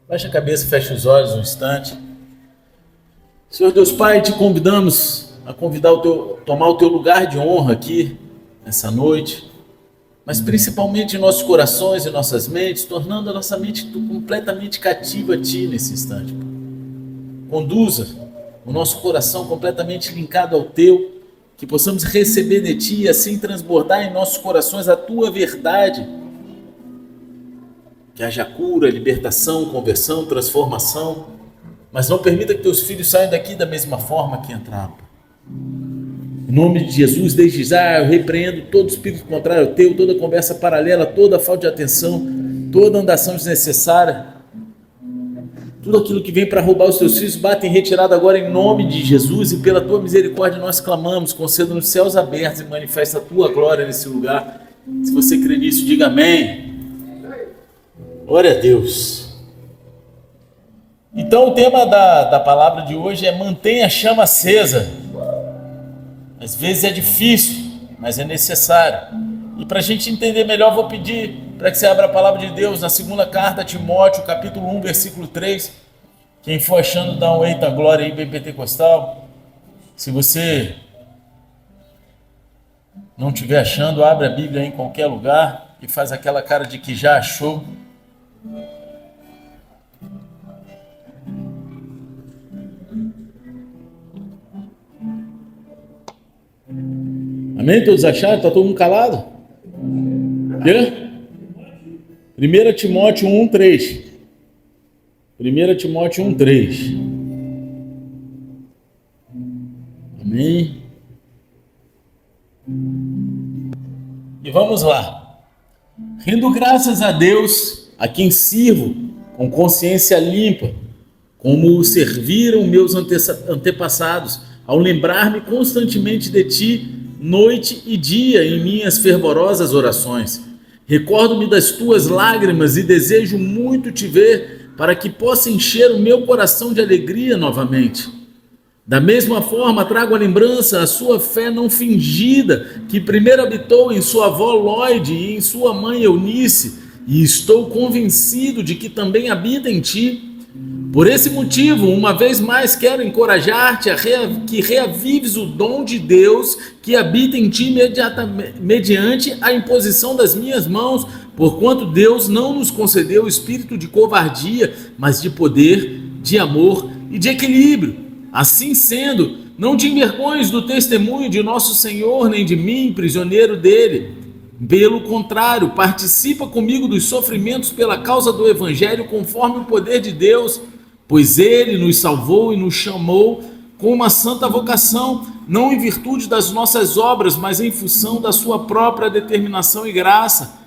Baixa a cabeça, fecha os olhos um instante. Senhor Deus Pai, te convidamos a tomar o teu lugar de honra aqui, nessa noite, mas principalmente em nossos corações e nossas mentes, tornando a nossa mente completamente cativa a Ti nesse instante. Conduza o nosso coração completamente linkado ao Teu, que possamos receber de Ti e assim transbordar em nossos corações a Tua verdade. Que haja cura, libertação, conversão, transformação, mas não permita que Teus filhos saiam daqui da mesma forma que entraram. Em nome de Jesus, desde já eu repreendo todo espírito contrário ao Teu, toda conversa paralela, toda falta de atenção, toda andação desnecessária, tudo aquilo que vem para roubar os Teus filhos, bate em retirada agora em nome de Jesus, e pela Tua misericórdia nós clamamos, conceda-nos céus abertos e manifesta a Tua glória nesse lugar. Se você crê nisso, diga amém. Glória a Deus. Então o tema da palavra de hoje é mantenha a chama acesa. Às vezes é difícil, mas é necessário. E para a gente entender melhor, vou pedir para que você abra a palavra de Deus na segunda carta a Timóteo, capítulo 1, versículo 3. Quem for achando, dá um eita glória aí bem pentecostal. Se você não estiver achando, abre a Bíblia em qualquer lugar e faz aquela cara de que já achou. Amém? Todos acharam? Está todo mundo calado? Quê? 1 Timóteo 1,3. 1 Timóteo 1,3. Amém? E vamos lá. Rendo graças a Deus, a quem sirvo com consciência limpa, como o serviram meus antepassados, ao lembrar-me constantemente de Ti, noite e dia, em minhas fervorosas orações. Recordo-me das Tuas lágrimas e desejo muito Te ver, para que possa encher o meu coração de alegria novamente. Da mesma forma, trago à lembrança a sua fé não fingida, que primeiro habitou em sua avó Lóide e em sua mãe Eunice, e estou convencido de que também habita em ti. Por esse motivo, uma vez mais quero encorajar-te a que reavives o dom de Deus que habita em ti mediante a imposição das minhas mãos, porquanto Deus não nos concedeu o espírito de covardia, mas de poder, de amor e de equilíbrio. Assim sendo, não te envergonhes do testemunho de nosso Senhor, nem de mim, prisioneiro dele. Pelo contrário, participa comigo dos sofrimentos pela causa do Evangelho, conforme o poder de Deus, pois ele nos salvou e nos chamou com uma santa vocação, não em virtude das nossas obras, mas em função da sua própria determinação e graça.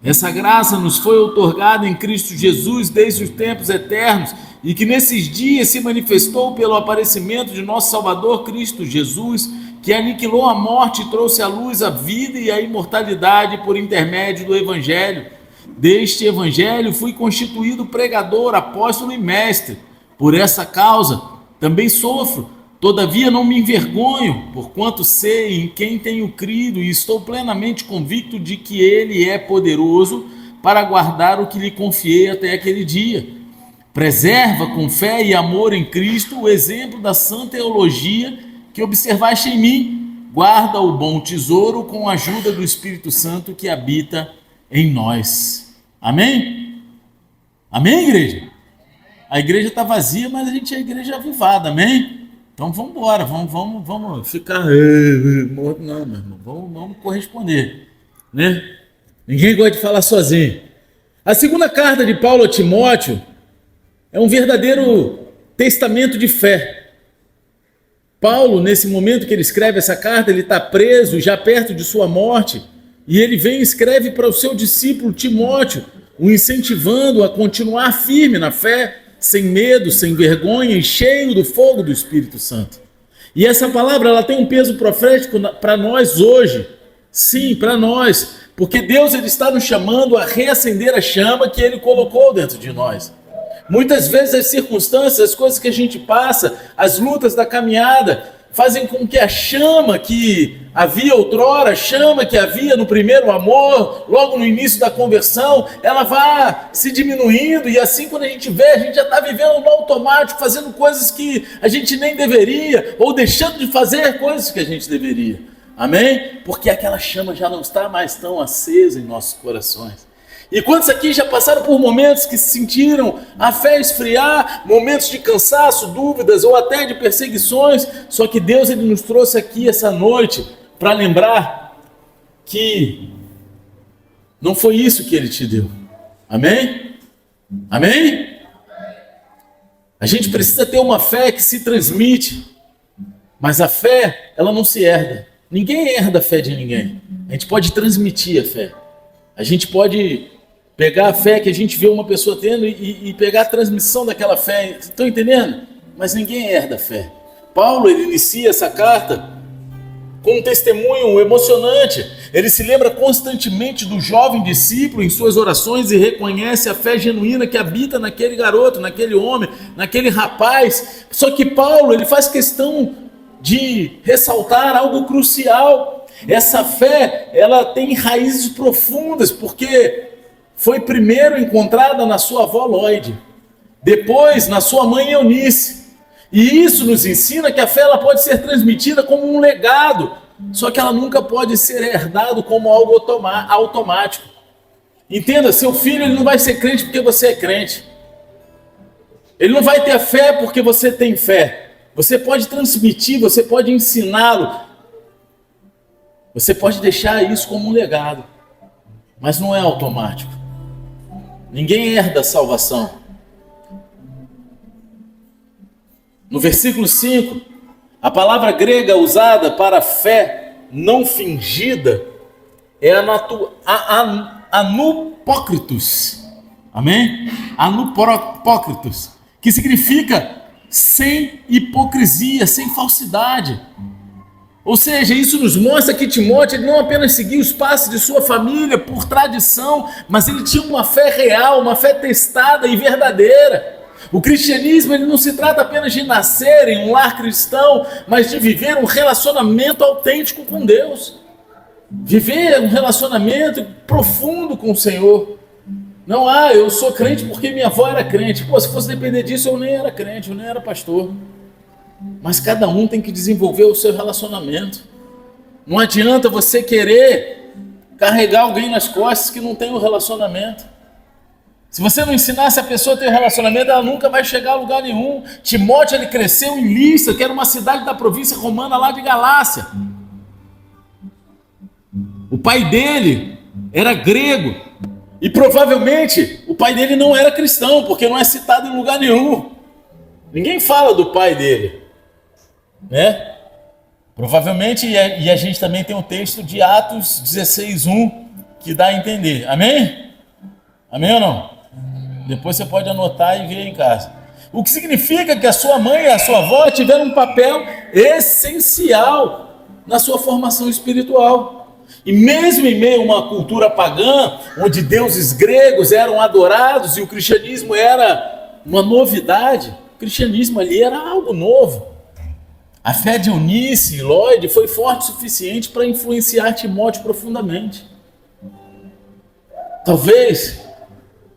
Essa graça nos foi outorgada em Cristo Jesus desde os tempos eternos, e que nesses dias se manifestou pelo aparecimento de nosso Salvador Cristo Jesus, que aniquilou a morte e trouxe à luz a vida e a imortalidade por intermédio do Evangelho. Deste Evangelho fui constituído pregador, apóstolo e mestre. Por essa causa também sofro, todavia não me envergonho, porquanto sei em quem tenho crido e estou plenamente convicto de que Ele é poderoso para guardar o que lhe confiei até aquele dia. Preserva com fé e amor em Cristo o exemplo da sã teologia que observaste em mim. Guarda o bom tesouro com a ajuda do Espírito Santo que habita em nós. Amém? Amém, igreja? A igreja está vazia, mas a gente é a igreja avivada, amém? Então vamos embora, vamos ficar morto não, meu irmão. Vamos corresponder, né? Ninguém gosta de falar sozinho. A segunda carta de Paulo a Timóteo é um verdadeiro testamento de fé. Paulo, nesse momento que ele escreve essa carta, ele está preso, já perto de sua morte, e ele vem e escreve para o seu discípulo Timóteo, o incentivando a continuar firme na fé, sem medo, sem vergonha e cheio do fogo do Espírito Santo. E essa palavra ela tem um peso profético para nós hoje. Sim, para nós, porque Deus ele está nos chamando a reacender a chama que Ele colocou dentro de nós. Muitas vezes as circunstâncias, as coisas que a gente passa, as lutas da caminhada, fazem com que a chama que havia outrora, a chama que havia no primeiro amor, logo no início da conversão, ela vá se diminuindo, e assim quando a gente vê, a gente já está vivendo no automático, fazendo coisas que a gente nem deveria, ou deixando de fazer coisas que a gente deveria. Amém? Porque aquela chama já não está mais tão acesa em nossos corações. E quantos aqui já passaram por momentos que sentiram a fé esfriar, momentos de cansaço, dúvidas ou até de perseguições, só que Deus ele nos trouxe aqui essa noite para lembrar que não foi isso que Ele te deu. Amém? Amém? A gente precisa ter uma fé que se transmite, mas a fé, ela não se herda. Ninguém herda a fé de ninguém. A gente pode transmitir a fé. A gente pode pegar a fé que a gente vê uma pessoa tendo e pegar a transmissão daquela fé. Estão entendendo? Mas ninguém herda a fé. Paulo, ele inicia essa carta com um testemunho emocionante. Ele se lembra constantemente do jovem discípulo em suas orações e reconhece a fé genuína que habita naquele garoto, naquele homem, naquele rapaz. Só que Paulo, ele faz questão de ressaltar algo crucial. Essa fé, ela tem raízes profundas, porque foi primeiro encontrada na sua avó Lloyd, depois na sua mãe Eunice. E isso nos ensina que a fé ela pode ser transmitida como um legado, só que ela nunca pode ser herdada como algo automático. Entenda, seu filho ele não vai ser crente porque você é crente. Ele não vai ter fé porque você tem fé. Você pode transmitir, você pode ensiná-lo. Você pode deixar isso como um legado, mas não é automático. Ninguém herda a salvação. No versículo 5, a palavra grega usada para fé não fingida é anupócritos. Amém? Anupócritos, que significa sem hipocrisia, sem falsidade. Ou seja, isso nos mostra que Timóteo ele não apenas seguia os passos de sua família por tradição, mas ele tinha uma fé real, uma fé testada e verdadeira. O cristianismo ele não se trata apenas de nascer em um lar cristão, mas de viver um relacionamento autêntico com Deus. Viver um relacionamento profundo com o Senhor. Não, eu sou crente porque minha avó era crente. Se fosse depender disso, eu nem era crente, eu nem era pastor. Mas cada um tem que desenvolver o seu relacionamento. Não adianta você querer carregar alguém nas costas que não tem um relacionamento. Se você não ensinasse a pessoa a ter um relacionamento, ela nunca vai chegar a lugar nenhum. Timóteo ele cresceu em Listra, que era uma cidade da província romana lá de Galácia. O pai dele era grego. E provavelmente o pai dele não era cristão, porque não é citado em lugar nenhum. Ninguém fala do pai dele, né? Provavelmente, e a gente também tem um texto de Atos 16:1 que dá a entender. Amém? Amém ou não? Depois você pode anotar e ver em casa. O que significa que a sua mãe e a sua avó tiveram um papel essencial na sua formação espiritual. E mesmo em meio a uma cultura pagã, onde deuses gregos eram adorados e o cristianismo era uma novidade, o cristianismo ali era algo novo. A fé de Eunice e Lloyd foi forte o suficiente para influenciar Timóteo profundamente. Talvez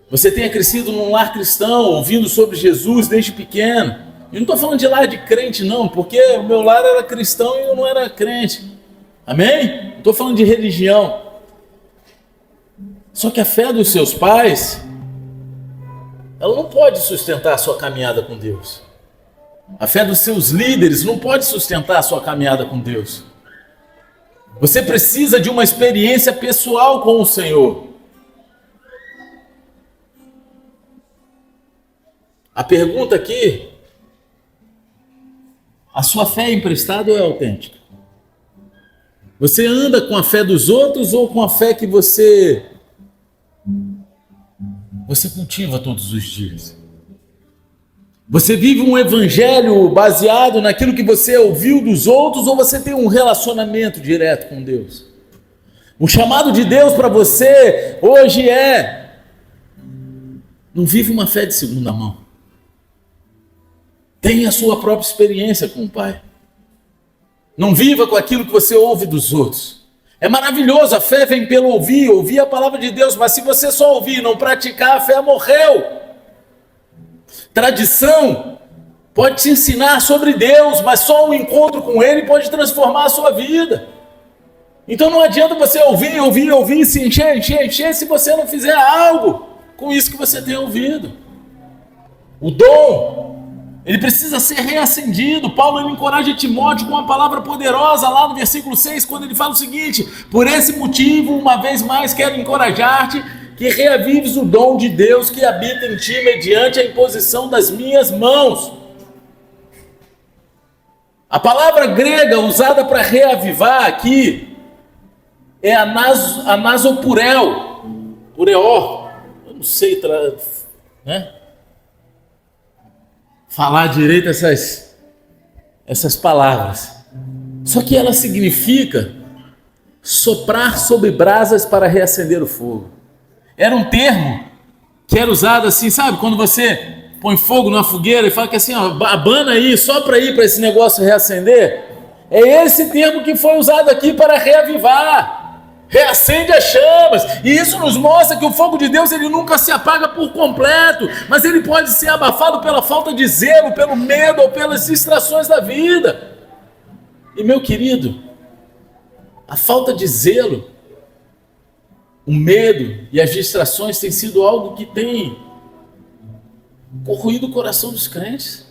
você tenha crescido num lar cristão, ouvindo sobre Jesus desde pequeno. Eu não estou falando de lar de crente não, porque o meu lar era cristão e eu não era crente. Amém? Não estou falando de religião. Só que a fé dos seus pais, ela não pode sustentar a sua caminhada com Deus. A fé dos seus líderes não pode sustentar a sua caminhada com Deus. Você precisa de uma experiência pessoal com o Senhor. A pergunta aqui, a sua fé é emprestada ou é autêntica? Você anda com a fé dos outros ou com a fé que você cultiva todos os dias? Você vive um evangelho baseado naquilo que você ouviu dos outros ou você tem um relacionamento direto com Deus? O chamado de Deus para você hoje não vive uma fé de segunda mão. Tenha a sua própria experiência com o Pai. Não viva com aquilo que você ouve dos outros. É maravilhoso, a fé vem pelo ouvir a palavra de Deus, mas se você só ouvir e não praticar, a fé morreu. Tradição pode te ensinar sobre Deus, mas só um encontro com Ele pode transformar a sua vida. Então não adianta você ouvir, se encher, se você não fizer algo com isso que você tem ouvido. O dom, ele precisa ser reacendido. Paulo, ele encoraja Timóteo com uma palavra poderosa lá no versículo 6, quando ele fala o seguinte: por esse motivo, uma vez mais, quero encorajar-te que reavives o dom de Deus que habita em ti mediante a imposição das minhas mãos. A palavra grega usada para reavivar aqui é anasopurel, pureor. Eu não sei falar direito essas palavras. Só que ela significa soprar sobre brasas para reacender o fogo. Era um termo que era usado assim, sabe? Quando você põe fogo numa fogueira e fala que assim, ó, abana aí, só para ir para esse negócio reacender. É esse termo que foi usado aqui para reavivar. Reacende as chamas. E isso nos mostra que o fogo de Deus, ele nunca se apaga por completo, mas ele pode ser abafado pela falta de zelo, pelo medo ou pelas distrações da vida. E meu querido, a falta de zelo, o medo e as distrações tem sido algo que tem corroído o coração dos crentes.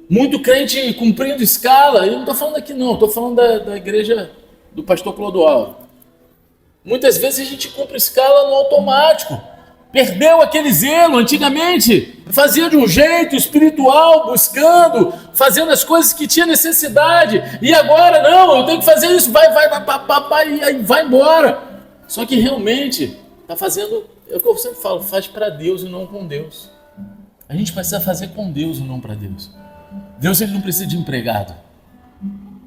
Muito crente cumprindo escala. Eu não estou falando aqui não, estou falando da igreja do pastor Clodoaldo. Muitas vezes a gente cumpre escala no automático. Perdeu aquele zelo. Antigamente fazia de um jeito espiritual, buscando, fazendo as coisas que tinha necessidade. E agora não, eu tenho que fazer isso, vai, e aí vai embora. Só que realmente está fazendo, é o que eu sempre falo, faz para Deus e não com Deus. A gente precisa fazer com Deus e não para Deus. Deus, ele não precisa de empregado.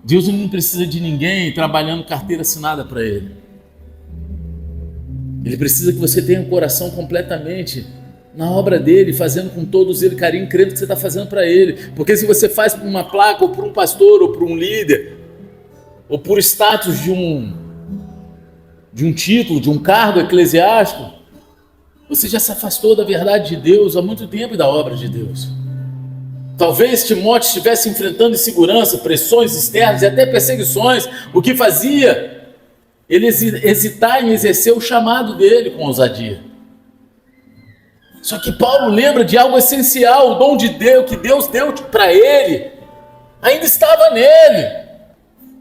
Deus, ele não precisa de ninguém trabalhando carteira assinada para ele. Ele precisa que você tenha um coração completamente na obra dele, fazendo com todo zelo e carinho, crendo que você está fazendo para ele. Porque se você faz por uma placa, ou por um pastor, ou por um líder, ou por status de um título, de um cargo eclesiástico, você já se afastou da verdade de Deus há muito tempo e da obra de Deus. Talvez Timóteo estivesse enfrentando insegurança, pressões externas e até perseguições, o que fazia ele hesitar em exercer o chamado dele com ousadia. Só que Paulo lembra de algo essencial: o dom de Deus que Deus deu para ele ainda estava nele.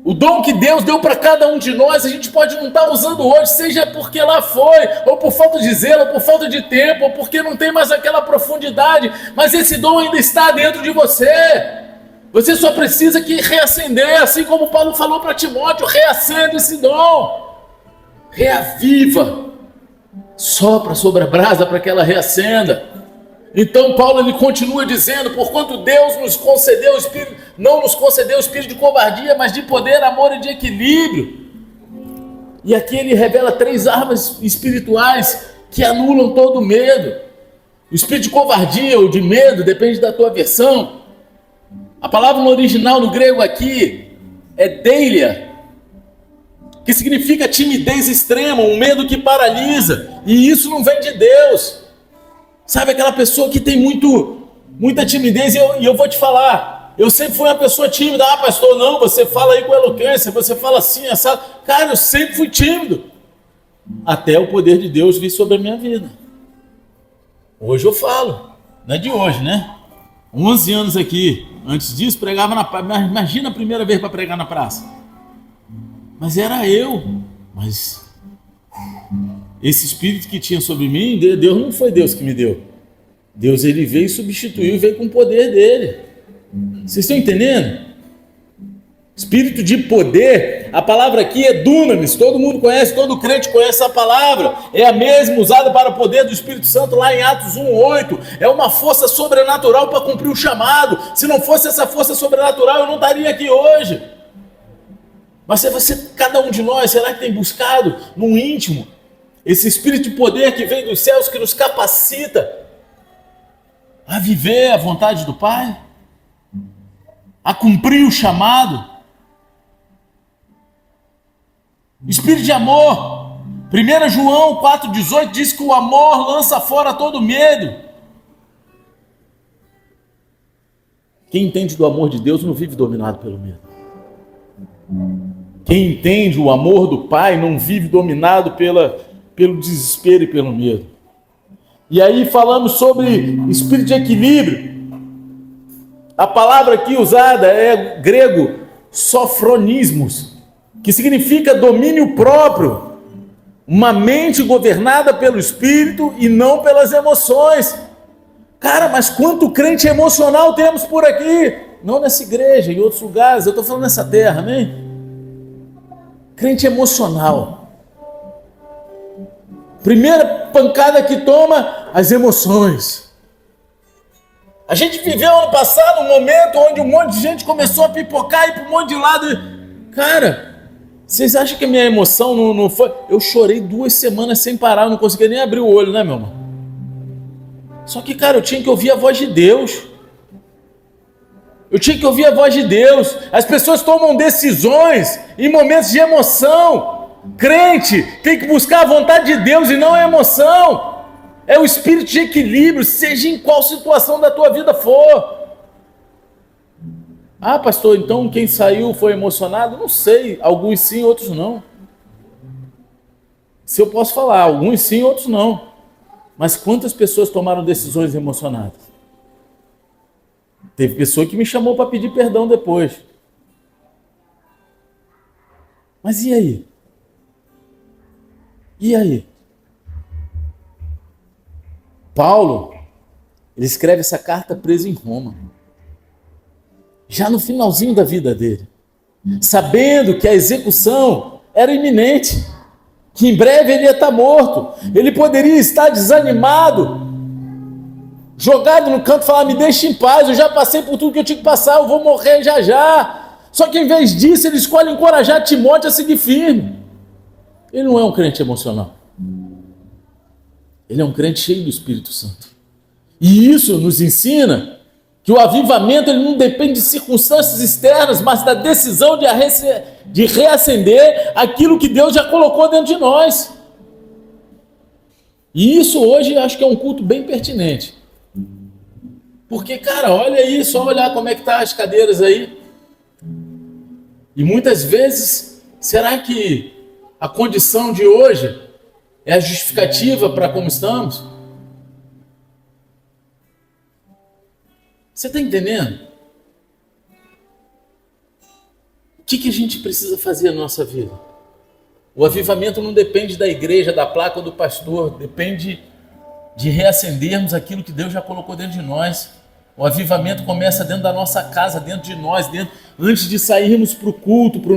O dom que Deus deu para cada um de nós, a gente pode não estar usando hoje, seja porque lá foi, ou por falta de zelo, ou por falta de tempo, ou porque não tem mais aquela profundidade, mas esse dom ainda está dentro de você. Você só precisa que reacender, assim como Paulo falou para Timóteo: reacenda esse dom, reaviva, sopra sobre a brasa para que ela reacenda. Então Paulo, ele continua dizendo: porquanto Deus nos concedeu o espírito, não nos concedeu o espírito de covardia, mas de poder, amor e de equilíbrio. E aqui ele revela 3 armas espirituais que anulam todo medo. O espírito de covardia ou de medo, depende da tua versão. A palavra no original, no grego aqui, é deilia, que significa timidez extrema, um medo que paralisa. E isso não vem de Deus. Sabe aquela pessoa que tem muita timidez? E eu vou te falar, eu sempre fui uma pessoa tímida. Ah, pastor, não, você fala aí com eloquência, você fala assim, assado. Cara, eu sempre fui tímido, até o poder de Deus vir sobre a minha vida. Hoje eu falo, não é de hoje, né? 11 anos aqui, antes disso pregava na praça. Imagina a primeira vez para pregar na praça. Mas era eu, mas esse espírito que tinha sobre mim, Deus não foi Deus que me deu. Deus, ele veio e substituiu, veio com o poder dele. Vocês estão entendendo? Espírito de poder, a palavra aqui é dunamis, todo mundo conhece, todo crente conhece a palavra, é a mesma usada para o poder do Espírito Santo lá em Atos 1:8, é uma força sobrenatural para cumprir o chamado. Se não fosse essa força sobrenatural, eu não estaria aqui hoje. Mas se você, cada um de nós, será que tem buscado no íntimo esse espírito de poder que vem dos céus, que nos capacita a viver a vontade do Pai, a cumprir o chamado? Espírito de amor. 1 João 4,18 diz que o amor lança fora todo medo. Quem entende do amor de Deus não vive dominado pelo medo. Quem entende o amor do Pai não vive dominado pelo desespero e pelo medo. E aí falamos sobre espírito de equilíbrio. A palavra aqui usada é grego sofronismos, que significa domínio próprio, uma mente governada pelo espírito e não pelas emoções. Cara, mas quanto crente emocional temos por aqui? Não nessa igreja, em outros lugares, eu estou falando nessa terra, né? Crente emocional. Primeira pancada que toma, as emoções. A gente viveu ano passado um momento onde um monte de gente começou a pipocar e ir para um monte de lado. Cara, vocês acham que a minha emoção não foi? Eu chorei 2 semanas sem parar, eu não conseguia nem abrir o olho, né, meu irmão? Só que, cara, eu tinha que ouvir a voz de Deus. Eu tinha que ouvir a voz de Deus. As pessoas tomam decisões em momentos de emoção. Crente tem que buscar a vontade de Deus e não a emoção. É o espírito de equilíbrio, seja em qual situação da tua vida for. Ah, pastor, então quem saiu foi emocionado? Não sei, alguns sim, outros não. Se eu posso falar, alguns sim, outros não. Mas quantas pessoas tomaram decisões emocionadas? Teve pessoa que me chamou para pedir perdão depois. Mas e aí? E aí? Paulo, ele escreve essa carta preso em Roma. Já no finalzinho da vida dele. Sabendo que a execução era iminente. Que em breve ele ia estar morto. Ele poderia estar desanimado. Jogado no canto e falar, me deixe em paz, eu já passei por tudo que eu tinha que passar, eu vou morrer já já. Só que em vez disso, ele escolhe encorajar Timóteo a seguir firme. Ele não é um crente emocional. Ele é um crente cheio do Espírito Santo. E isso nos ensina que o avivamento ele não depende de circunstâncias externas, mas da decisão de reacender aquilo que Deus já colocou dentro de nós. E isso hoje acho que é um culto bem pertinente. Porque, cara, olha aí, só olhar como é que tá as cadeiras aí. E muitas vezes, será que a condição de hoje é a justificativa para como estamos? Você está entendendo? O que a gente precisa fazer na nossa vida? O avivamento não depende da igreja, da placa ou do pastor, depende de reacendermos aquilo que Deus já colocou dentro de nós. O avivamento começa dentro da nossa casa, dentro de nós, antes de sairmos para o culto, para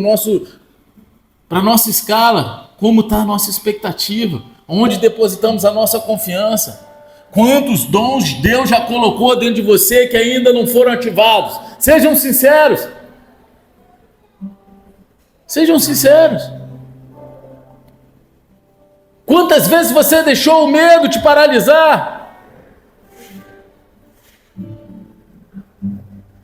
a nossa escala. Como está a nossa expectativa? Onde depositamos a nossa confiança? Quantos dons Deus já colocou dentro de você que ainda não foram ativados? Sejam sinceros. Sejam sinceros. Quantas vezes você deixou o medo te paralisar?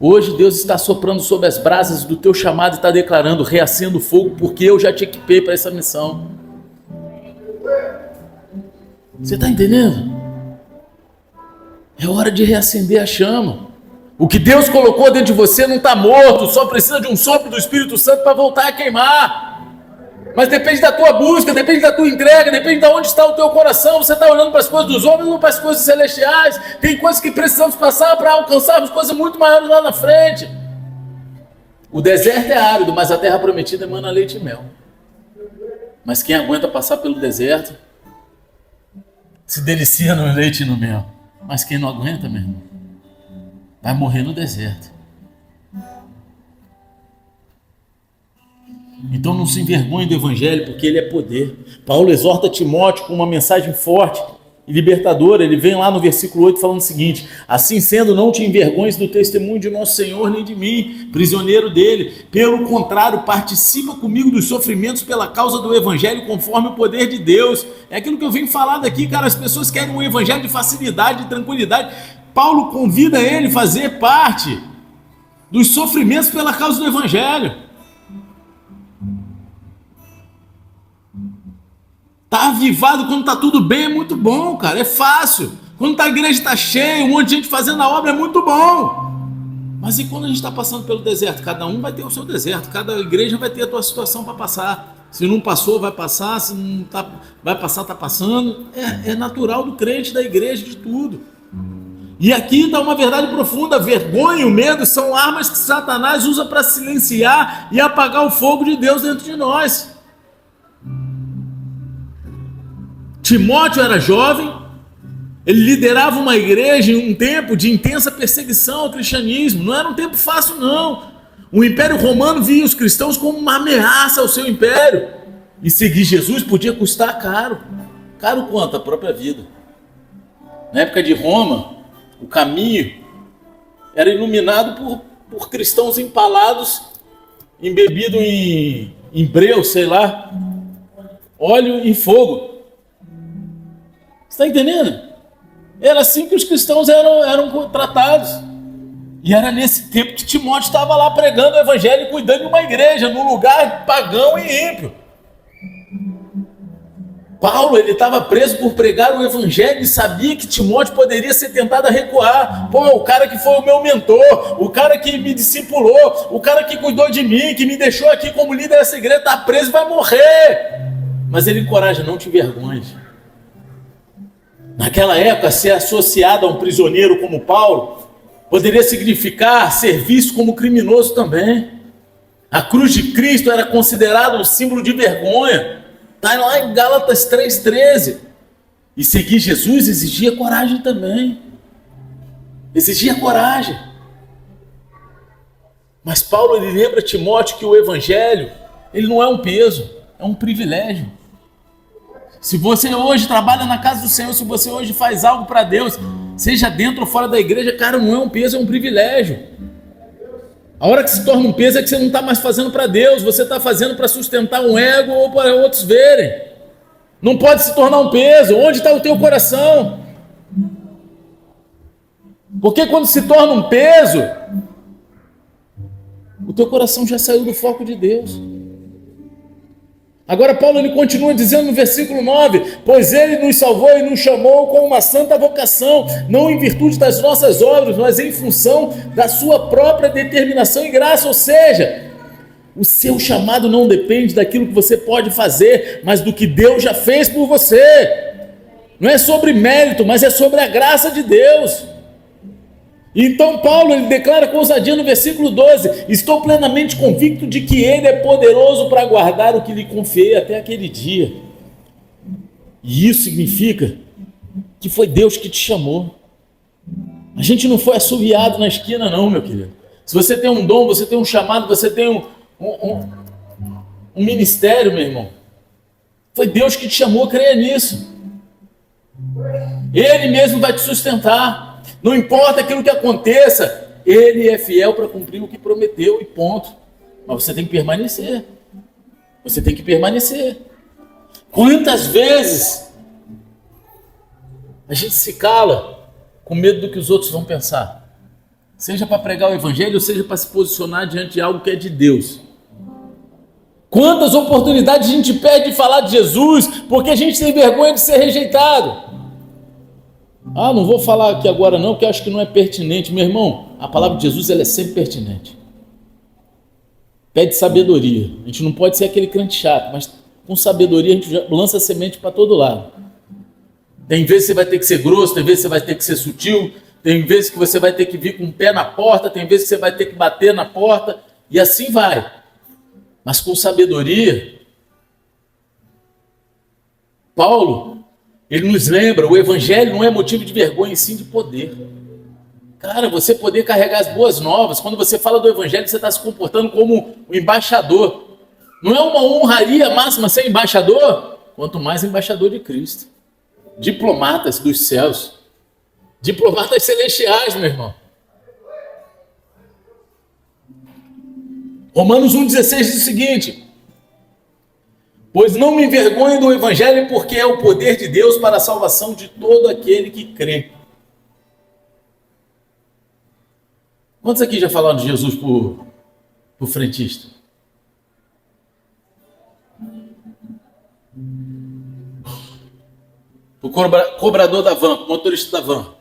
Hoje Deus está soprando sobre as brasas do teu chamado e está declarando, reacenda o fogo, porque eu já te equipei para essa missão. Você está entendendo? É hora de reacender a chama. O que Deus colocou dentro de você não está morto, só precisa de um sopro do Espírito Santo para voltar a queimar. Mas depende da tua busca, depende da tua entrega, depende de onde está o teu coração. Você está olhando para as coisas dos homens ou para as coisas celestiais? Tem coisas que precisamos passar para alcançarmos coisas muito maiores lá na frente. O deserto é árido, mas a terra prometida emana leite e mel. Mas quem aguenta passar pelo deserto se delicia no leite e no mel. Mas quem não aguenta, meu irmão, vai morrer no deserto. Então não se envergonhe do evangelho, porque ele é poder. Paulo exorta Timóteo com uma mensagem forte e libertadora. Ele vem lá no versículo 8 falando o seguinte: assim sendo, não te envergonhes do testemunho de nosso Senhor, nem de mim, prisioneiro dele. Pelo contrário, participa comigo dos sofrimentos pela causa do evangelho, conforme o poder de Deus. É aquilo que eu venho falando aqui, cara. As pessoas querem um evangelho de facilidade, de tranquilidade. Paulo convida ele a fazer parte dos sofrimentos pela causa do evangelho. Tá avivado quando tá tudo bem, é muito bom, cara, é fácil. Quando a igreja está cheia, um monte de gente fazendo a obra, é muito bom. Mas e quando a gente está passando pelo deserto? Cada um vai ter o seu deserto, cada igreja vai ter a sua situação para passar. Se não passou, vai passar, se não tá, vai passar, está passando. É natural do crente, da igreja, de tudo. E aqui está uma verdade profunda: a vergonha e o medo são armas que Satanás usa para silenciar e apagar o fogo de Deus dentro de nós. Timóteo era jovem, ele liderava uma igreja em um tempo de intensa perseguição ao cristianismo. Não era um tempo fácil, não. O Império Romano via os cristãos como uma ameaça ao seu império. E seguir Jesus podia custar caro. Caro quanto? A própria vida. Na época de Roma, o caminho era iluminado por cristãos empalados, embebidos em breu, sei lá, óleo e fogo. Você está entendendo? Era assim que os cristãos eram tratados. E era nesse tempo que Timóteo estava lá pregando o evangelho e cuidando de uma igreja, num lugar pagão e ímpio. Paulo, ele estava preso por pregar o evangelho e sabia que Timóteo poderia ser tentado a recuar. Pô, o cara que foi o meu mentor, o cara que me discipulou, o cara que cuidou de mim, que me deixou aqui como líder dessa igreja, está preso e vai morrer. Mas ele encoraja: não te envergonhes. Naquela época, ser associado a um prisioneiro como Paulo poderia significar ser visto como criminoso também. A cruz de Cristo era considerada um símbolo de vergonha. Está lá em Gálatas 3,13. E seguir Jesus exigia coragem também. Exigia coragem. Mas Paulo, ele lembra Timóteo que o evangelho, ele não é um peso, é um privilégio. Se você hoje trabalha na casa do Senhor, se você hoje faz algo para Deus, seja dentro ou fora da igreja, cara, não é um peso, é um privilégio. A hora que se torna um peso é que você não está mais fazendo para Deus, você está fazendo para sustentar um ego ou para outros verem. Não pode se tornar um peso. Onde está o teu coração? Porque quando se torna um peso, o teu coração já saiu do foco de Deus. Agora Paulo, ele continua dizendo no versículo 9: pois ele nos salvou e nos chamou com uma santa vocação, não em virtude das nossas obras, mas em função da sua própria determinação e graça. Ou seja, o seu chamado não depende daquilo que você pode fazer, mas do que Deus já fez por você. Não é sobre mérito, mas é sobre a graça de Deus. Então Paulo, ele declara com ousadia no versículo 12: estou plenamente convicto de que ele é poderoso para guardar o que lhe confiei até aquele dia. E isso significa que foi Deus que te chamou. A gente não foi assoviado na esquina não, meu querido. Se você tem um dom, você tem um chamado, você tem um ministério, meu irmão, foi Deus que te chamou, creia nisso. Ele mesmo vai te sustentar. Não importa aquilo que aconteça, ele é fiel para cumprir o que prometeu e ponto. Mas você tem que permanecer. Você tem que permanecer. Quantas vezes a gente se cala com medo do que os outros vão pensar? Seja para pregar o evangelho, ou seja para se posicionar diante de algo que é de Deus. Quantas oportunidades a gente perde de falar de Jesus porque a gente tem vergonha de ser rejeitado? Ah, não vou falar aqui agora não, porque acho que não é pertinente. Meu irmão, a palavra de Jesus, ela é sempre pertinente. Pede sabedoria. A gente não pode ser aquele crente chato, mas com sabedoria a gente já lança semente para todo lado. Tem vezes que você vai ter que ser grosso, tem vezes que você vai ter que ser sutil, tem vezes que você vai ter que vir com o pé na porta, tem vezes que você vai ter que bater na porta, e assim vai. Mas com sabedoria, Paulo, ele nos lembra, o evangelho não é motivo de vergonha, e sim de poder. Cara, você poder carregar as boas novas, quando você fala do evangelho, você está se comportando como um embaixador. Não é uma honraria máxima ser embaixador? Quanto mais embaixador de Cristo. Diplomatas dos céus. Diplomatas celestiais, meu irmão. Romanos 1,16 diz o seguinte: pois não me envergonho do evangelho, porque é o poder de Deus para a salvação de todo aquele que crê. Quantos aqui já falaram de Jesus por frentista? O cobrador da van, o motorista da van.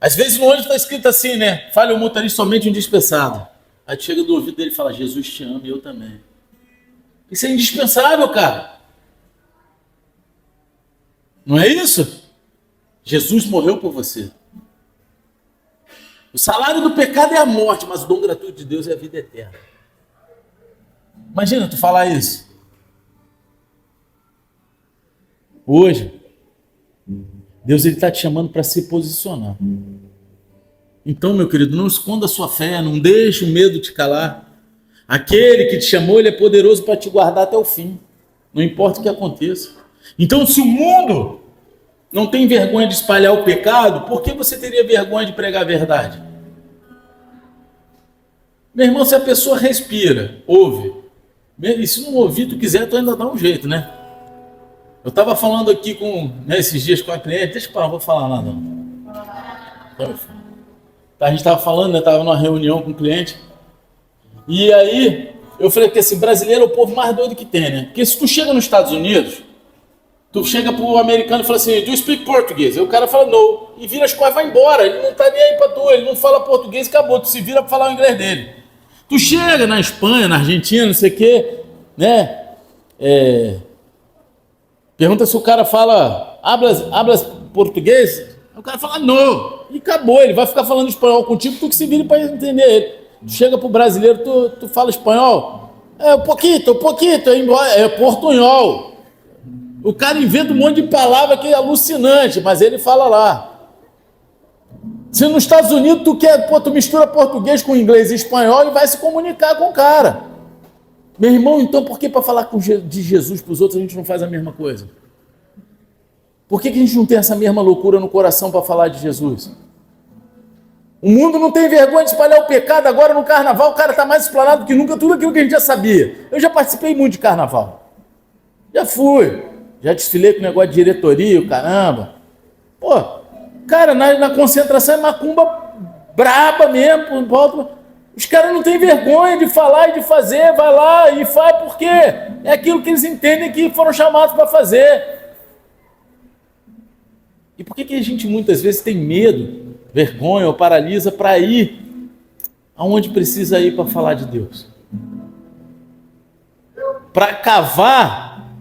Às vezes no ônibus está escrito assim, né? Fale o motorista somente um dispensado. Aí tu chega do ouvido dele e fala, Jesus te ama e eu também. Isso é indispensável, cara. Não é isso? Jesus morreu por você. O salário do pecado é a morte, mas o dom gratuito de Deus é a vida eterna. Imagina tu falar isso. Hoje, Deus está te chamando para se posicionar. Então, meu querido, não esconda a sua fé, não deixe o medo te calar. Aquele que te chamou, ele é poderoso para te guardar até o fim. Não importa o que aconteça. Então, se o mundo não tem vergonha de espalhar o pecado, por que você teria vergonha de pregar a verdade? Meu irmão, se a pessoa respira, ouve, e se não ouvir, tu quiser, tu ainda dá um jeito, né? Eu estava falando aqui esses dias com a cliente, deixa eu falar, não vou falar nada não. A gente estava falando, né? Estava numa reunião com o cliente. E aí, eu falei que assim, brasileiro é o povo mais doido que tem, né? Porque se tu chega nos Estados Unidos, tu chega pro americano e fala assim, do you speak português? Aí o cara fala, no. E vira as costas e vai embora. Ele não tá nem aí pra tu, ele não fala português e acabou. Tu se vira pra falar o inglês dele. Tu chega na Espanha, na Argentina, não sei o quê, né? Pergunta se o cara fala, hablas português? Aí o cara fala, não. E acabou, ele vai ficar falando espanhol contigo, tu que se vire para entender ele. Tu chega pro brasileiro, tu fala espanhol? Um pouquinho, é portunhol. O cara inventa um monte de palavra que é alucinante, mas ele fala lá. Se nos Estados Unidos tu mistura português com inglês e espanhol e vai se comunicar com o cara. Meu irmão, então por que para falar de Jesus para os outros a gente não faz a mesma coisa? Por que a gente não tem essa mesma loucura no coração para falar de Jesus? O mundo não tem vergonha de espalhar o pecado. Agora no carnaval o cara está mais explanado que nunca, tudo aquilo que a gente já sabia. Eu já participei muito de carnaval. Já fui. Já desfilei com negócio de diretoria, o caramba. Pô, cara, na concentração é macumba braba mesmo. Os caras não têm vergonha de falar e de fazer. Vai lá e faz porque é aquilo que eles entendem que foram chamados para fazer. E por que a gente muitas vezes tem medo, vergonha ou paralisa para ir aonde precisa ir para falar de Deus? Para cavar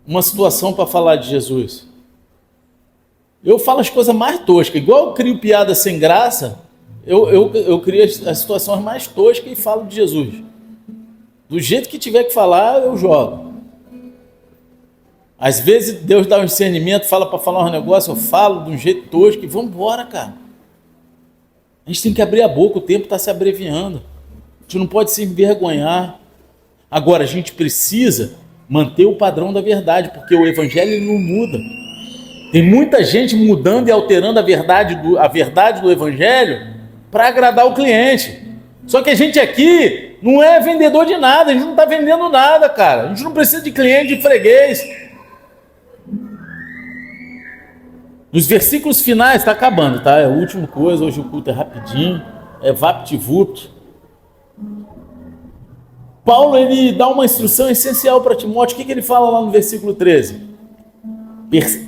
uma situação para falar de Jesus. Eu falo as coisas mais toscas, igual eu crio piada sem graça, eu crio as situações mais toscas e falo de Jesus. Do jeito que tiver que falar, eu jogo. Às vezes Deus dá um discernimento, fala para falar um negócio, eu falo de um jeito tosco e vamos embora, cara. A gente tem que abrir a boca, o tempo está se abreviando. A gente não pode se envergonhar. Agora, a gente precisa manter o padrão da verdade, porque o evangelho ele não muda. Tem muita gente mudando e alterando a verdade do evangelho para agradar o cliente. Só que a gente aqui não é vendedor de nada, a gente não está vendendo nada, cara. A gente não precisa de cliente, de freguês. Nos versículos finais, está acabando, tá? É a última coisa, hoje o culto é rapidinho, é vapt-vupt. Paulo, ele dá uma instrução essencial para Timóteo. O que ele fala lá no versículo 13?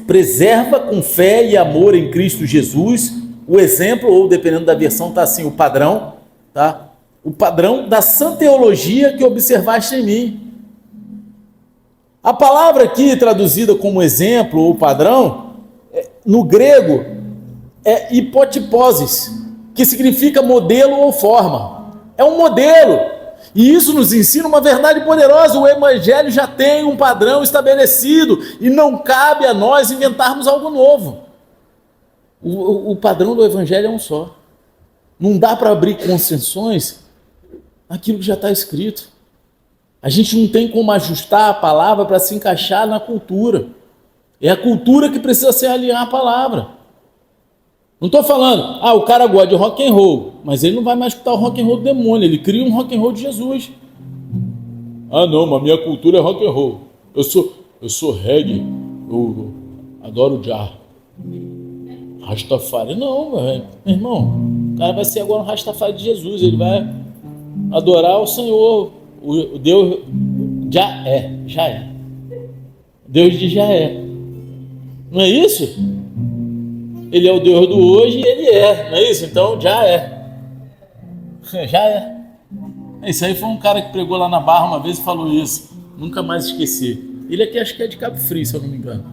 Preserva com fé e amor em Cristo Jesus o exemplo, ou dependendo da versão, está assim, o padrão, tá? O padrão da sã teologia que observaste em mim. A palavra aqui, traduzida como exemplo ou padrão, no grego, é hipotiposes, que significa modelo ou forma. É um modelo. E isso nos ensina uma verdade poderosa. O evangelho já tem um padrão estabelecido e não cabe a nós inventarmos algo novo. O padrão do evangelho é um só. Não dá para abrir concessões naquilo que já está escrito. A gente não tem como ajustar a palavra para se encaixar na cultura. É a cultura que precisa se alinhar à palavra. Não estou falando, o cara gosta de rock and roll, mas ele não vai mais escutar o rock and roll do demônio, ele cria um rock and roll de Jesus. Não, mas minha cultura é rock and roll. Eu sou reggae, eu adoro jazz. Rastafari. Não, meu irmão, o cara vai ser agora um Rastafari de Jesus, ele vai adorar o Senhor, o Deus, já é. Deus de já é. Não é isso? Ele é o Deus do hoje e ele é, não é isso? Então já é. Já é. Isso aí foi um cara que pregou lá na Barra uma vez e falou isso. Nunca mais esqueci. Ele aqui acho que é de Cabo Frio, se eu não me engano.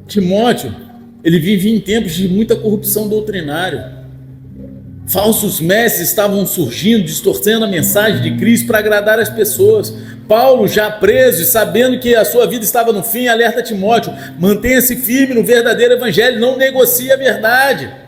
Timóteo, ele vivia em tempos de muita corrupção doutrinária. Falsos mestres estavam surgindo, distorcendo a mensagem de Cristo para agradar as pessoas. Paulo, já preso e sabendo que a sua vida estava no fim, alerta Timóteo: mantenha-se firme no verdadeiro evangelho, não negocie a verdade.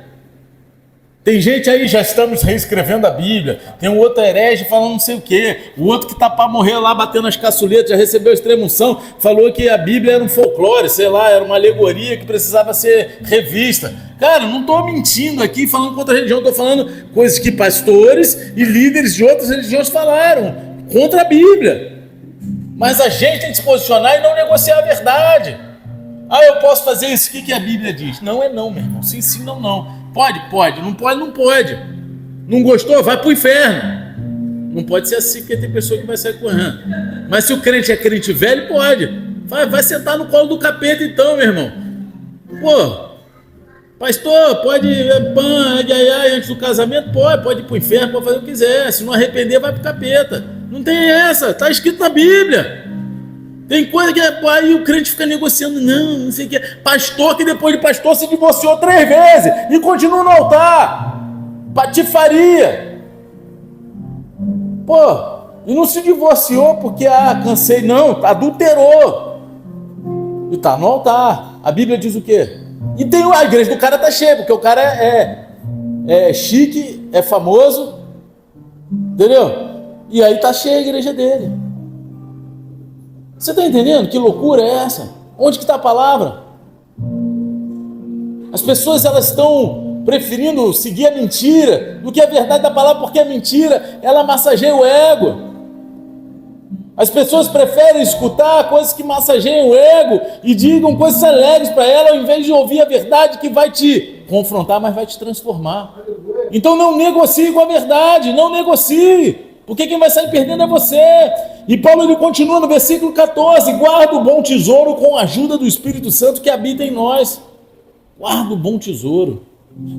Tem gente aí, já estamos reescrevendo a Bíblia, tem um outro herege falando não sei o quê, o outro que está para morrer lá batendo as caçuletas, já recebeu a extrema-unção, falou que a Bíblia era um folclore, sei lá, era uma alegoria que precisava ser revista. Cara, não estou mentindo aqui falando contra a religião, estou falando coisas que pastores e líderes de outras religiões falaram, contra a Bíblia. Mas a gente tem que se posicionar e não negociar a verdade. Ah, eu posso fazer isso, o que a Bíblia diz? Não é não, meu irmão, sim, sim, não, não. Pode, não pode, não pode. Não gostou? Vai pro inferno. Não pode ser assim, porque tem pessoa que vai sair correndo. Mas se o crente é crente velho, pode. Vai sentar no colo do capeta então, meu irmão. Pô, pastor, pode antes do casamento? Pode ir pro inferno, pode fazer o que quiser. Se não arrepender, vai pro capeta. Não tem essa, tá escrito na Bíblia. Tem coisa que aí o crente fica negociando, não sei o que. Pastor que depois de pastor se divorciou 3 vezes e continua no altar. Patifaria. Pô, e não se divorciou porque, cansei, não, adulterou. E tá no altar. A Bíblia diz o quê? E tem a igreja do cara tá cheia, porque o cara é chique, é famoso, entendeu? E aí tá cheia a igreja dele. Você está entendendo? Que loucura é essa? Onde que está a palavra? As pessoas elas estão preferindo seguir a mentira do que a verdade da palavra, porque a mentira ela massageia o ego. As pessoas preferem escutar coisas que massageiam o ego e digam coisas alegres para ela, ao invés de ouvir a verdade que vai te confrontar, mas vai te transformar. Então não negocie com a verdade, não negocie. Porque quem vai sair perdendo é você. E Paulo ele continua no versículo 14: guarda o bom tesouro com a ajuda do Espírito Santo que habita em nós. Guarda o bom tesouro.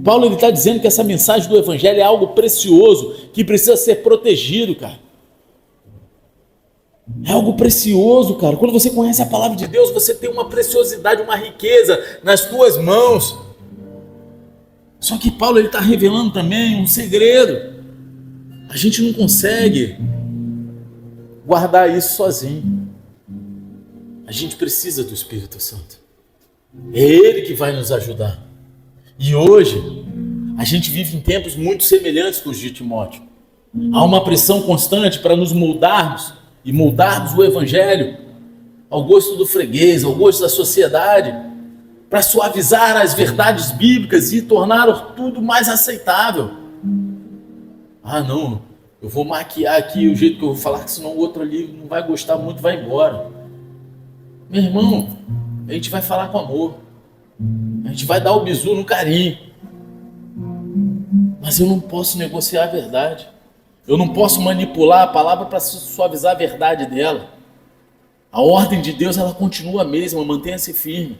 Paulo ele está dizendo que essa mensagem do Evangelho é algo precioso, que precisa ser protegido, cara. É algo precioso, cara. Quando você conhece a palavra de Deus, você tem uma preciosidade, uma riqueza nas tuas mãos. Só que Paulo ele está revelando também um segredo. A gente não consegue guardar isso sozinho. A gente precisa do Espírito Santo. É Ele que vai nos ajudar. E hoje, a gente vive em tempos muito semelhantes com os de Timóteo. Há uma pressão constante para nos moldarmos e moldarmos o Evangelho ao gosto do freguês, ao gosto da sociedade, para suavizar as verdades bíblicas e tornar tudo mais aceitável. Não, eu vou maquiar aqui o jeito que eu vou falar, que senão o outro ali não vai gostar muito, vai embora. Meu irmão, a gente vai falar com amor, a gente vai dar o bisu no carinho, mas eu não posso negociar a verdade, eu não posso manipular a palavra para suavizar a verdade dela. A ordem de Deus ela continua a mesma, mantenha-se firme.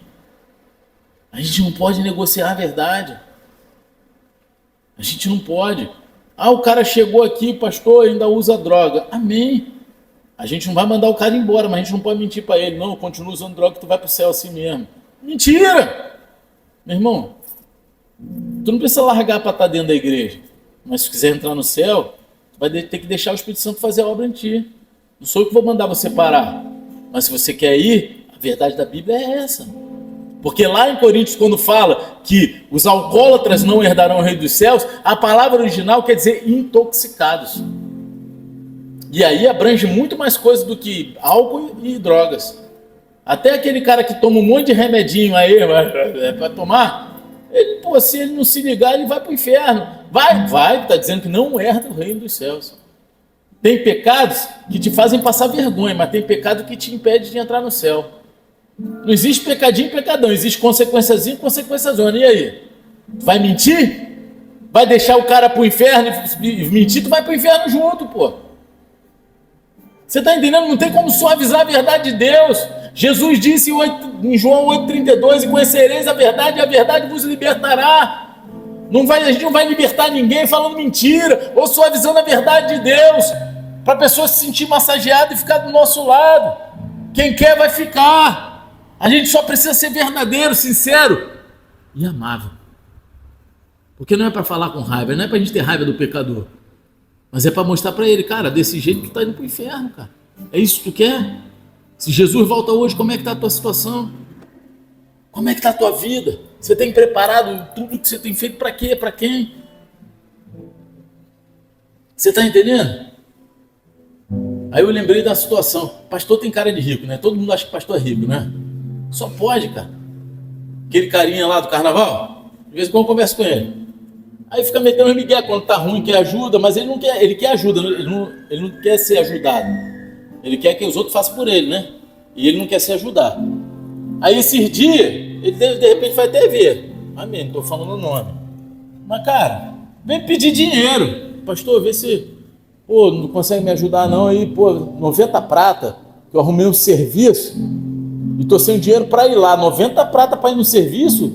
A gente não pode negociar a verdade, a gente não pode. O cara chegou aqui, pastor, ainda usa droga. Amém. A gente não vai mandar o cara embora, mas a gente não pode mentir para ele. Não, continua usando droga que tu vai para o céu assim mesmo. Mentira! Meu irmão, tu não precisa largar para estar dentro da igreja. Mas se quiser entrar no céu, tu vai ter que deixar o Espírito Santo fazer a obra em ti. Não sou eu que vou mandar você parar. Mas se você quer ir, a verdade da Bíblia é essa. Porque lá em Coríntios, quando fala que os alcoólatras não herdarão o reino dos céus, a palavra original quer dizer intoxicados. E aí abrange muito mais coisas do que álcool e drogas. Até aquele cara que toma um monte de remedinho aí, para tomar, se ele não se ligar, ele vai para o inferno. Vai, está dizendo que não herda o reino dos céus. Tem pecados que te fazem passar vergonha, mas tem pecado que te impede de entrar no céu. Não existe pecadinho e pecadão, existe consequênciazinha e consequênciazona. E aí? Tu vai mentir? Vai deixar o cara pro inferno e mentir? Tu vai pro inferno junto, pô. Você está entendendo? Não tem como suavizar a verdade de Deus. Jesus disse em João 8,32: e conhecereis a verdade, e a verdade vos libertará. A gente não vai libertar ninguém falando mentira ou suavizando a verdade de Deus para a pessoa se sentir massageada e ficar do nosso lado. Quem quer vai ficar. A gente só precisa ser verdadeiro, sincero e amável. Porque não é para falar com raiva, não é para a gente ter raiva do pecador, mas é para mostrar para ele: cara, desse jeito tu está indo para o inferno, cara. É isso que tu quer? Se Jesus volta hoje, como é que está a tua situação? Como é que está a tua vida? Você tem preparado tudo que você tem feito para quê? Para quem? Você está entendendo? Aí eu lembrei da situação. Pastor tem cara de rico, né? Todo mundo acha que pastor é rico, né? Só pode, cara. Aquele carinha lá do carnaval, de vez em quando eu converso com ele. Aí fica metendo migué quando tá ruim, quer ajuda, mas ele não quer, ele quer ajuda, ele não quer ser ajudado. Ele quer que os outros façam por ele, né? E ele não quer se ajudar. Aí esses dias, ele de repente vai até ver. Amém, não tô falando o nome. Mas cara, vem pedir dinheiro. Pastor, vê se, pô, não consegue me ajudar não. Aí, pô, 90 prata, que eu arrumei um serviço e tô sem dinheiro para ir lá. 90 prata para ir no serviço?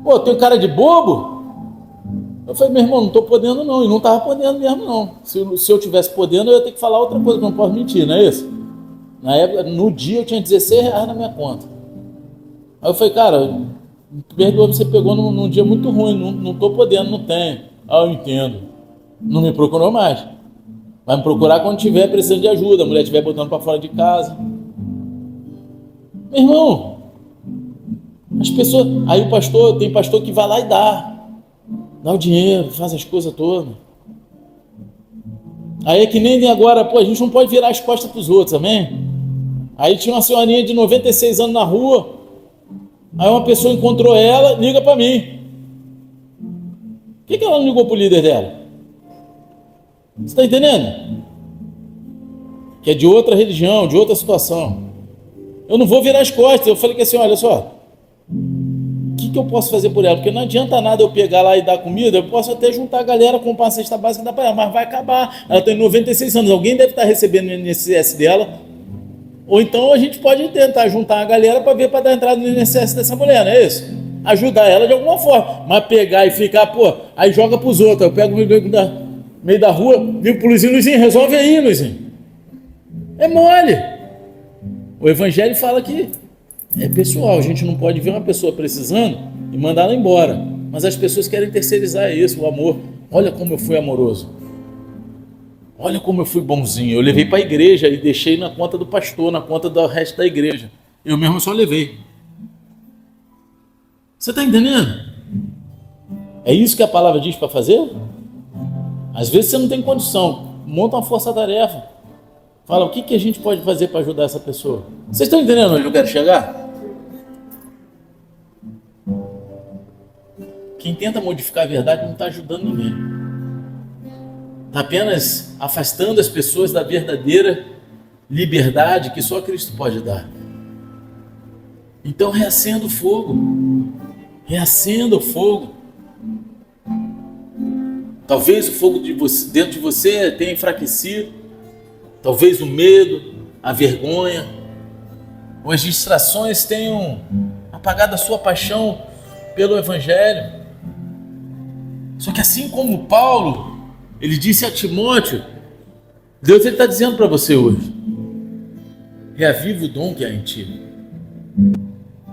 Pô, tem cara de bobo? Eu falei: meu irmão, não tô podendo não. E não tava podendo mesmo não. Se eu tivesse podendo, eu ia ter que falar outra coisa, que eu não posso mentir, não é isso? Na época, no dia eu tinha R$16 na minha conta. Aí eu falei: cara, perdoa, você pegou num dia muito ruim, não tô podendo, não tenho. Ah, eu entendo. Não me procurou mais. Vai me procurar quando tiver precisando de ajuda, a mulher estiver botando para fora de casa. Meu irmão, as pessoas... Aí o pastor, tem pastor que vai lá e dá o dinheiro, faz as coisas todas. Aí é que nem agora, pô, a gente não pode virar as costas para os outros, amém? Aí tinha uma senhorinha de 96 anos na rua, aí uma pessoa encontrou ela, liga para mim. Por que ela não ligou para o líder dela? Você está entendendo? Que é de outra religião, de outra situação. Eu não vou virar as costas. Eu falei que assim, olha só, o que eu posso fazer por ela? Porque não adianta nada eu pegar lá e dar comida. Eu posso até juntar a galera, comprar uma cesta básica e dar para ela, mas vai acabar. Ela tem 96 anos, alguém deve estar recebendo o INSS dela. Ou então a gente pode tentar juntar a galera para ver, para dar entrada no INSS dessa mulher, não é isso? Ajudar ela de alguma forma. Mas pegar e ficar, pô, aí joga para os outros. Eu pego no meio da rua, digo pro Luizinho: Luizinho, resolve aí, Luizinho. É mole. O evangelho fala que é pessoal, a gente não pode ver uma pessoa precisando e mandar ela embora. Mas as pessoas querem terceirizar isso, o amor. Olha como eu fui amoroso. Olha como eu fui bonzinho. Eu levei para a igreja e deixei na conta do pastor, na conta do resto da igreja. Eu mesmo só levei. Você está entendendo? É isso que a palavra diz para fazer? Às vezes você não tem condição. Monta uma força-tarefa. Fala, o que a gente pode fazer para ajudar essa pessoa? Vocês estão entendendo onde eu quero chegar? Quem tenta modificar a verdade não está ajudando ninguém. Está apenas afastando as pessoas da verdadeira liberdade que só Cristo pode dar. Então reacenda o fogo. Reacenda o fogo. Talvez o fogo dentro de você tenha enfraquecido. Talvez o medo, a vergonha, ou as distrações tenham apagado a sua paixão pelo Evangelho. Só que assim como Paulo, ele disse a Timóteo, Deus está dizendo para você hoje: reaviva o dom que há em ti.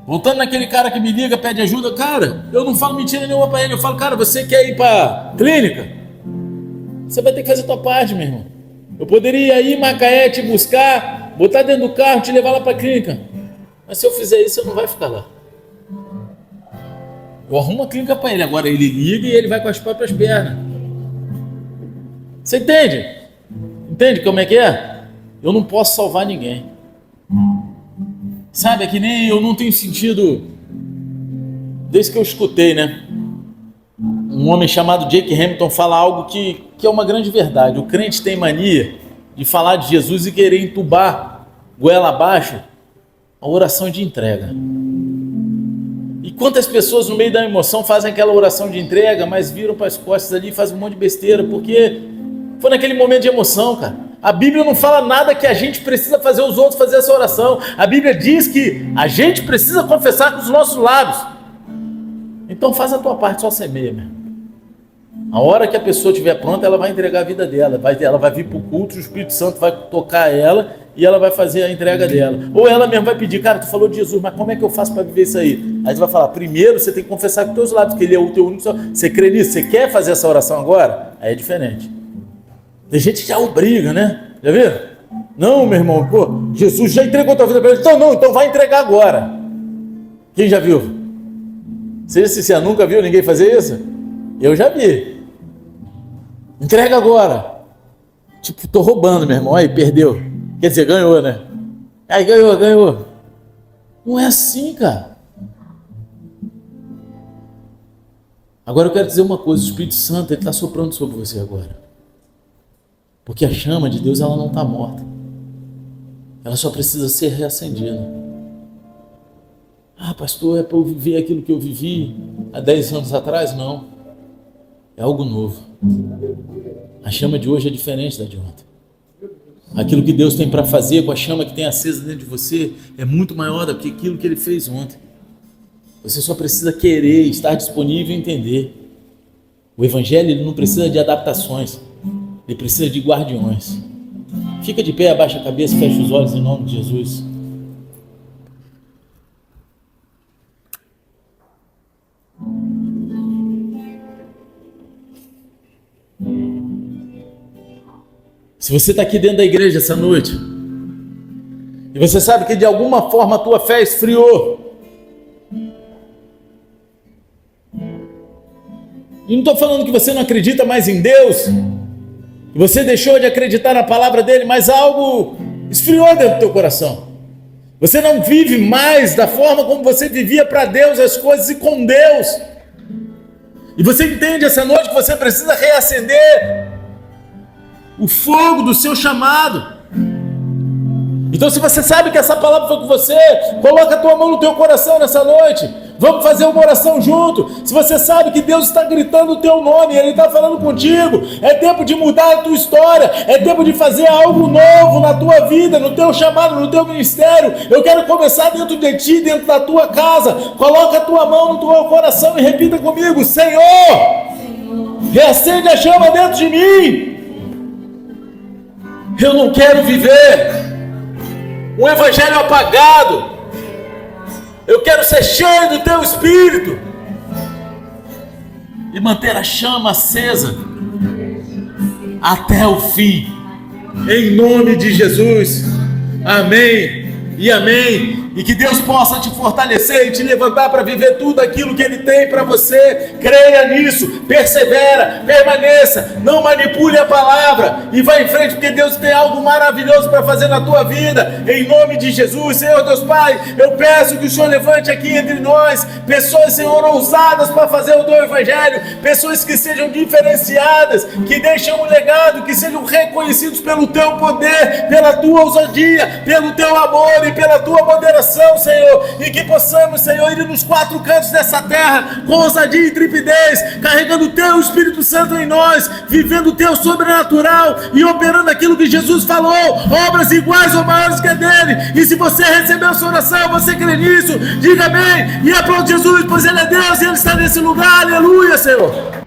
Voltando naquele cara que me liga, pede ajuda, cara, eu não falo mentira nenhuma para ele. Eu falo: cara, você quer ir para clínica? Você vai ter que fazer a tua parte, meu irmão. Eu poderia ir em Macaé te buscar, botar dentro do carro, te levar lá para a clínica. Mas se eu fizer isso, você não vai ficar lá. Eu arrumo a clínica para ele. Agora ele liga e ele vai com as próprias pernas. Você entende? Entende como é que é? Eu não posso salvar ninguém. Sabe, é que nem eu não tenho sentido, desde que eu escutei, né? Um homem chamado Jake Hamilton fala algo que é uma grande verdade. O crente tem mania de falar de Jesus e querer entubar, goela abaixo, a oração de entrega. E quantas pessoas no meio da emoção fazem aquela oração de entrega, mas viram para as costas ali e fazem um monte de besteira, porque foi naquele momento de emoção, cara. A Bíblia não fala nada que a gente precisa fazer os outros fazer essa oração. A Bíblia diz que a gente precisa confessar com os nossos lábios. Então faz a tua parte, só semeia, meu. A hora que a pessoa estiver pronta, ela vai entregar a vida dela. Ela vai vir para o culto, o Espírito Santo vai tocar ela e ela vai fazer a entrega dela. Ou ela mesma vai pedir, cara, tu falou de Jesus, mas como é que eu faço para viver isso aí? Aí você vai falar, primeiro você tem que confessar com os teus lábios, que Ele é o teu único. Você crê nisso? Você quer fazer essa oração agora? Aí é diferente. Tem gente que já obriga, né? Já viu? Não, meu irmão, pô, Jesus já entregou tua vida para ele. Então vai entregar agora. Quem já viu? Você nunca viu ninguém fazer isso? Eu já vi. Entrega agora. Tipo, tô roubando, meu irmão. Aí, perdeu. Quer dizer, ganhou, né? Aí, ganhou. Não é assim, cara. Agora eu quero dizer uma coisa. O Espírito Santo, ele está soprando sobre você agora. Porque a chama de Deus, ela não está morta. Ela só precisa ser reacendida. Ah, pastor, é para eu viver aquilo que eu vivi há 10 anos atrás? Não. É algo novo. A chama de hoje é diferente da de ontem. Aquilo que Deus tem para fazer com a chama que tem acesa dentro de você é muito maior do que aquilo que Ele fez ontem. Você só precisa querer, estar disponível e entender. O Evangelho, ele não precisa de adaptações. Ele precisa de guardiões. Fica de pé, abaixa a cabeça, fecha os olhos em nome de Jesus. Se você está aqui dentro da igreja essa noite e você sabe que de alguma forma a tua fé esfriou, e não estou falando que você não acredita mais em Deus, que você deixou de acreditar na palavra dele, mas algo esfriou dentro do teu coração. Você não vive mais da forma como você vivia para Deus as coisas e com Deus. E você entende essa noite que você precisa reacender o fogo do seu chamado. Então, se você sabe que essa palavra foi com você, coloca a tua mão no teu coração nessa noite. Vamos fazer uma oração junto. Se você sabe que Deus está gritando o teu nome, Ele está falando contigo, é tempo de mudar a tua história, é tempo de fazer algo novo na tua vida, no teu chamado, no teu ministério. Eu quero começar dentro de ti, dentro da tua casa. Coloca a tua mão no teu coração e repita comigo: Senhor, reacende a chama dentro de mim. Eu não quero viver um evangelho apagado. Eu quero ser cheio do teu Espírito e manter a chama acesa até o fim. Em nome de Jesus. Amém e amém. E que Deus possa te fortalecer e te levantar para viver tudo aquilo que Ele tem para você. Creia nisso, persevera, permaneça, não manipule a palavra e vá em frente, porque Deus tem algo maravilhoso para fazer na tua vida. Em nome de Jesus, Senhor Deus Pai, eu peço que o Senhor levante aqui entre nós pessoas, Senhor, ousadas para fazer o teu evangelho, pessoas que sejam diferenciadas, que deixem um legado, que sejam reconhecidos pelo teu poder, pela tua ousadia, pelo teu amor e pela tua moderação, Senhor, e que possamos, Senhor, ir nos 4 cantos dessa terra com ousadia e intrepidez, carregando o teu Espírito Santo em nós, vivendo o teu sobrenatural e operando aquilo que Jesus falou, obras iguais ou maiores que a dele. E se você recebeu essa oração, você crê nisso, diga amém e aplaude Jesus, pois Ele é Deus e Ele está nesse lugar. Aleluia, Senhor.